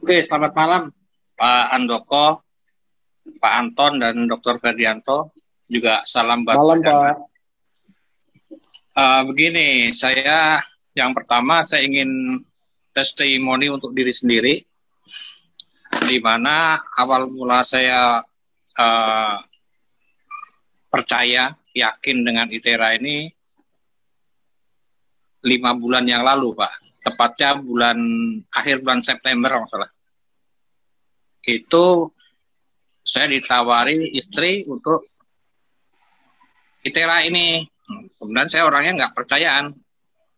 Oke, selamat malam Pak Andoko, Pak Anton, dan Dr. Ferdianto. Juga salam buat Malam, Pak. Begini, yang pertama saya ingin testimoni untuk diri sendiri, di mana awal mula saya percaya, yakin dengan ITERA ini 5 bulan yang lalu, Pak. Tepatnya akhir bulan September, kalau nggak salah. Itu saya ditawari istri untuk ITERA ini. Kemudian saya orangnya nggak percayaan.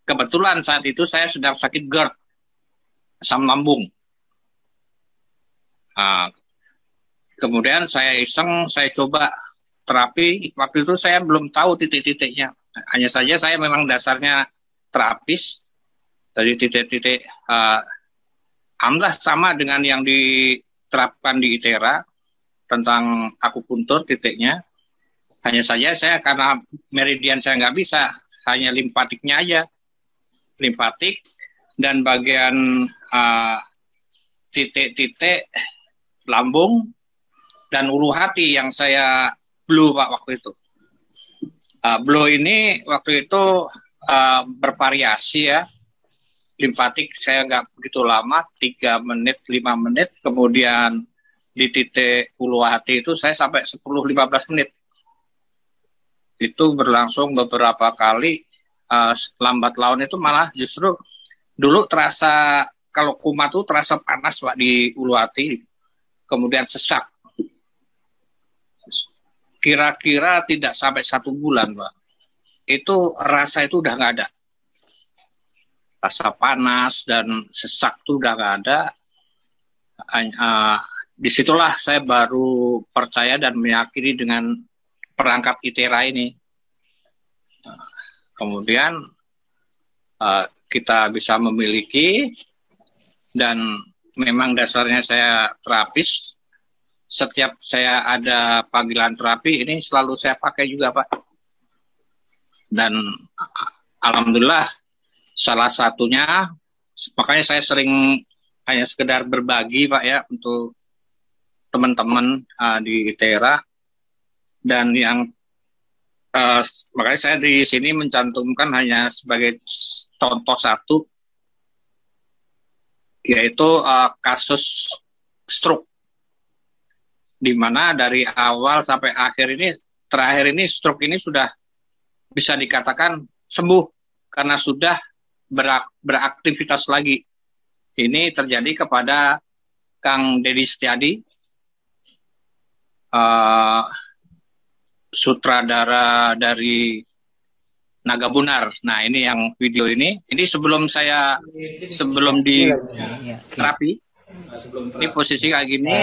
Kebetulan saat itu saya sedang sakit GERD, asam lambung. Kemudian saya iseng, saya coba terapi. Waktu itu saya belum tahu titik-titiknya. Hanya saja saya memang dasarnya terapis. Dari titik-titik alhamdulillah sama dengan yang diterapkan di ITERA tentang akupuntur titiknya. Hanya saja saya karena meridian saya nggak bisa, hanya limfatiknya aja. Limfatik dan bagian titik-titik lambung dan ulu hati yang saya blow, Pak, waktu itu. Blow ini waktu itu bervariasi ya. Limfatik saya nggak begitu lama, 3 menit, 5 menit. Kemudian di titik ulu hati itu saya sampai 10-15 menit. Itu berlangsung beberapa kali. Lambat laun itu malah justru dulu terasa, kalau kumat tuh terasa panas, Pak, di ulu hati. Kemudian sesak. Kira-kira tidak sampai 1 bulan, Pak. Itu rasa itu udah nggak ada. Rasa panas dan sesak itu udah nggak ada. Disitulah saya baru percaya dan meyakini dengan perangkat ITERA ini. Kemudian kita bisa memiliki, dan memang dasarnya saya terapis. Setiap saya ada panggilan terapi ini selalu saya pakai juga, Pak. Dan alhamdulillah salah satunya, makanya saya sering hanya sekedar berbagi, Pak, ya, untuk teman-teman di ITERA. Dan makanya saya di sini mencantumkan hanya sebagai contoh satu, yaitu kasus stroke, di mana dari awal sampai terakhir ini stroke ini sudah bisa dikatakan sembuh karena sudah beraktivitas lagi. Ini terjadi kepada Kang Dedi Setiadi, sutradara dari Naga Bunar. Nah, ini yang video ini sebelum di terapi. Ini posisi kayak gini.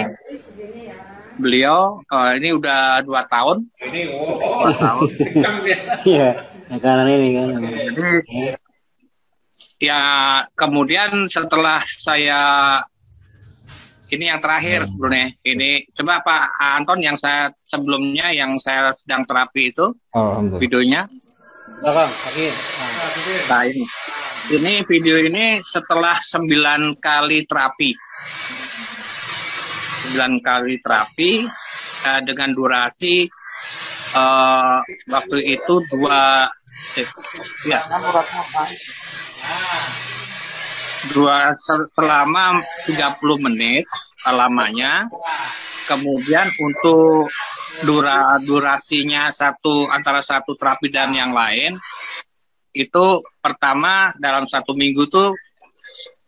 Beliau ini udah 2 tahun. Ini 2 tahun. Iya, kanan ini kan. Jadi ya, kemudian setelah saya, ini yang terakhir sebenarnya. Ini coba Pak Anton yang sebelumnya yang saya sedang terapi itu, videonya. Nah, ini video ini setelah 9 kali terapi. 9 kali terapi dengan durasi waktu itu selama 30 menit lamanya. Kemudian untuk durasinya antara satu terapi dan yang lain, itu pertama dalam 1 minggu tuh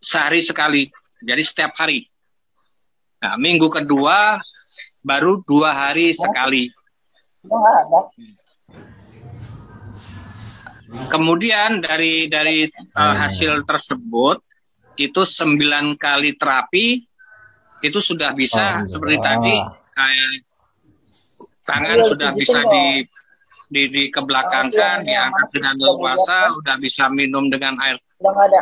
sehari sekali, jadi setiap hari. Nah, minggu kedua baru 2 hari sekali. Kemudian dari hasil tersebut itu 9 kali terapi itu sudah bisa seperti tadi, tangan sudah bisa dikebelakangkan, diangkat dengan leluasa, sudah bisa minum dengan air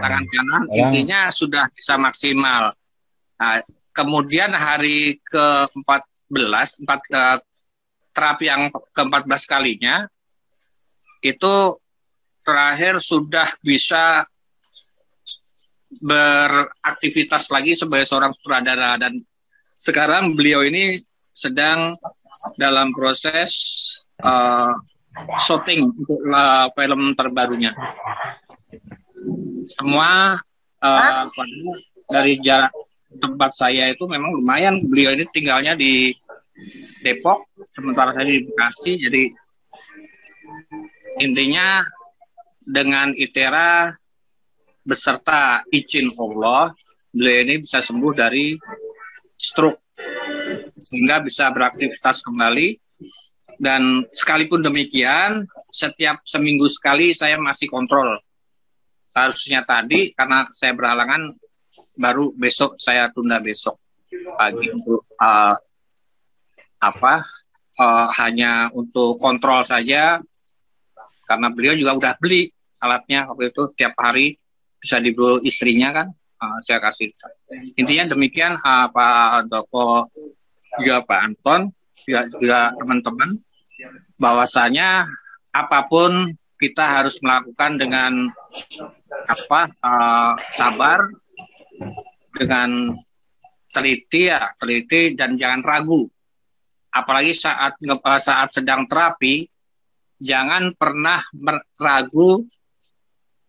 tangan kanan. Intinya sudah bisa maksimal. Nah, kemudian hari ke-14, terapi yang ke-14 kalinya, itu terakhir sudah bisa beraktivitas lagi sebagai seorang sutradara, dan sekarang beliau ini sedang dalam proses syuting untuk film terbarunya. Semua dari jarak tempat saya itu memang lumayan. Beliau ini tinggalnya di Depok, sementara saya di Bekasi. Jadi intinya dengan ITERA beserta izin Allah, beliau ini bisa sembuh dari stroke sehingga bisa beraktivitas kembali. Dan sekalipun demikian, setiap seminggu sekali saya masih kontrol. Harusnya tadi karena saya berhalangan, baru besok saya tunda besok pagi untuk hanya untuk kontrol saja, karena beliau juga udah beli alatnya waktu itu, tiap hari bisa dibeli istrinya kan, saya kasih. Intinya demikian, Pak Doko juga Pak Anton juga teman-teman, bahwasanya apapun kita harus melakukan dengan sabar, dengan teliti dan jangan ragu. Apalagi saat sedang terapi, jangan pernah ragu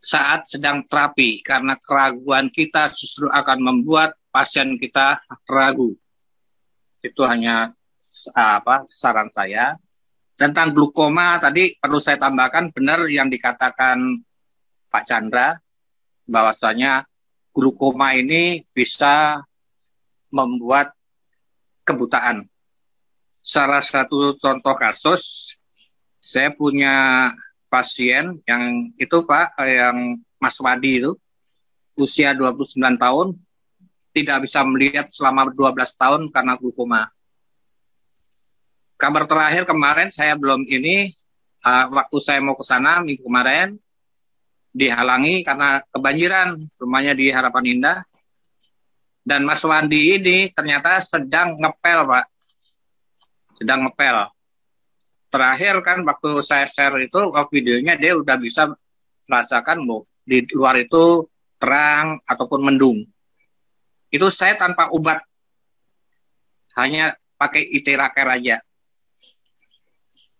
saat sedang terapi, karena keraguan kita justru akan membuat pasien kita ragu. Itu hanya saran saya. Tentang glukoma tadi perlu saya tambahkan, benar yang dikatakan Pak Chandra, bahwasanya glukoma ini bisa membuat kebutaan. Salah satu contoh kasus, saya punya pasien yang itu Pak, yang Mas Wadi itu, usia 29 tahun, tidak bisa melihat selama 12 tahun karena glukoma. Kabar terakhir kemarin saya belum waktu saya mau ke sana minggu kemarin, dihalangi karena kebanjiran, rumahnya di Harapan Indah. Dan Mas Wandi ini ternyata sedang ngepel, Pak. Sedang ngepel. Terakhir kan waktu saya share itu videonya, dia udah bisa merasakan di luar itu terang ataupun mendung. Itu saya tanpa obat, hanya pakai ITERA Care aja.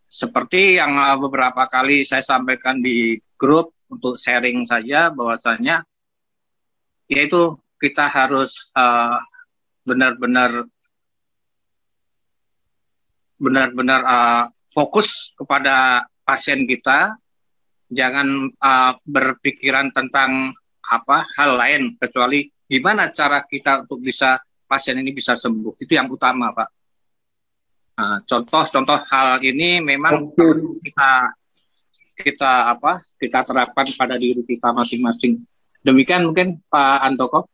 Seperti yang beberapa kali saya sampaikan di grup untuk sharing saja, bahwasanya yaitu kita harus benar-benar fokus kepada pasien kita, jangan berpikiran tentang hal lain kecuali gimana cara kita untuk bisa pasien ini bisa sembuh. Itu yang utama, Pak. Contoh-contoh hal ini memang kita terapkan pada diri kita masing-masing. Demikian mungkin Pak Andoko.